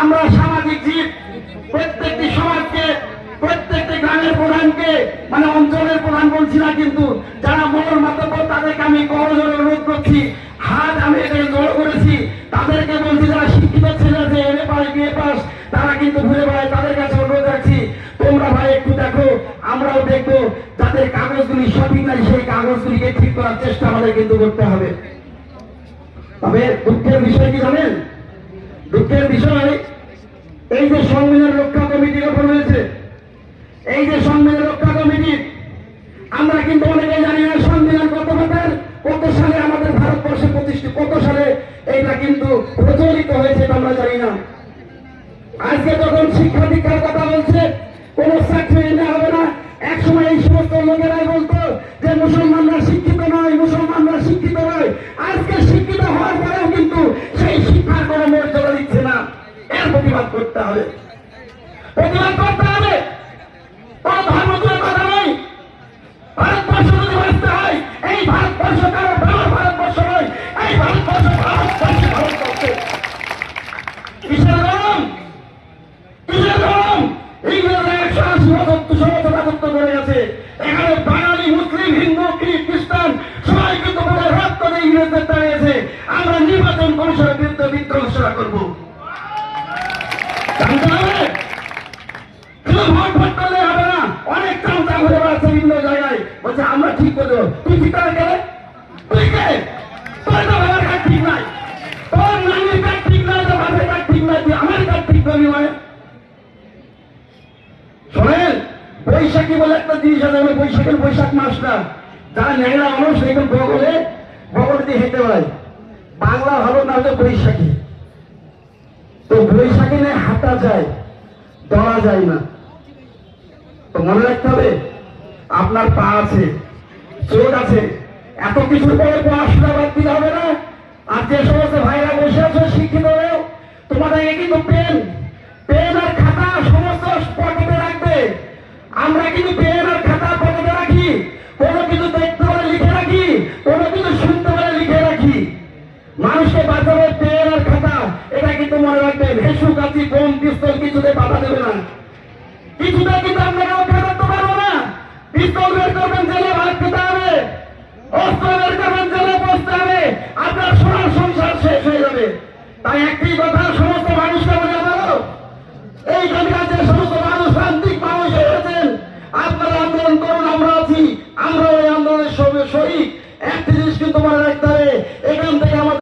আমরা সামাজিক জীব, প্রত্যেকটি সমাজকে, প্রত্যেকটি গ্রামের প্রধানকে, মানে অঞ্চলের প্রধান বলছি না, কিন্তু যারা মোড় মাতব্বর তাদেরকে আমি করজোড়ে অনুরোধ করছি, হাত আমি এটাকে জড়ো করেছি, তাদেরকে বলছি যারা শিক্ষিত ছেলে আছে, এমএ পাস বিএ পাস, তারা কিন্তু ঘুরে বেড়ায়, তাদের কাছে অনুরোধ রাখছি তোমরা ভাই একটু দেখো, আমরাও দেখবো, যাদের কাগজগুলি সঠিক নাই সেই কাগজগুলিকে ঠিক করার চেষ্টা আমাদের কিন্তু করতে হবে। তবে দুঃখের বিষয় কি জানেন? দুঃখের বিষয় এই যে সংবিধান রক্ষা কমিটি গঠন হয়েছে, এই যে সংবিধান রক্ষা কমিটি, আমরা কিন্তু অনেকে জানি না সংবিধান কত সালে আমাদের ভারতবর্ষে প্রতিষ্ঠিত, কত সালে এইটা কিন্তু প্রচলিত হয়েছে আমরা জানি না। আজকে যখন শিক্ষা দীক্ষার কথা বলছে, কোন চাকরি এনে হবে না, একসময় এই সমস্ত লোকেরাই বলতো যে মুসলমানরা শিক্ষিত নয়, মুসলমানরা শিক্ষিত নয়। আজকে শিক্ষিত হওয়ার পরেও কিন্তু সেই শিক্ষার কোনো মর্যাদা দিচ্ছে না। এর প্রতিবাদ করতে হবে, প্রতিবাদ করতে হবে। কোন ধর্ম তুলে কথা নেই। ভারতবর্ষ যদি বাঁচতে হয়, এই ভারতবর্ষ কারো ভারতবর্ষ নয়, এই ভারতবর্ষ ভারতবর্ষ। কিসের গরম, কিসের গরম? ইংরেজরা 180 বছর রাজত্ব করে গেছে। এখানে বাঙালি, মুসলিম, হিন্দু, খ্রিস্টান সবাই কিন্তু বলে রক্ত দিয়ে ইংরেজদের দাঁড়িয়েছে। আমরা নির্বাচন কমিশনের বিরুদ্ধে বিদ্রোহ ঘোষণা করবো। জানতে হবে, শুধু ভোট ভোট করলে হবে না। অনেক চামচা ঘুরে বেড়াচ্ছে বিভিন্ন জায়গায়, বলছে আমরা ঠিক করে দেবো। তুই ঠিক করে গেলে তুই কে? তোর তো বাবার কার্ড ঠিক নাই, তোর নানির কার্ড ঠিক নাই, তোর বাবার কার্ড ঠিক নাই, তুই আমার কার্ড ঠিক করবি মানে? শোনেন, বৈশাখী বলে একটা জিনিস আছে, বৈশাখের বৈশাখ মাসটা যারা ন্যাংরা মানুষ এখন বগলে দিয়ে হেঁটে বেড়ায়। বাংলা ভালো না হলে বৈশাখী, তো বৈশাখী নিয়ে হাঁটা যায়, দৌড়া যায় না। তো মনে রাখতে হবে, আপনার পা আছে, চোখ আছে, এত কিছুর পরে পড়াশোনা বাদ দিতে হবে না। আর যে সমস্ত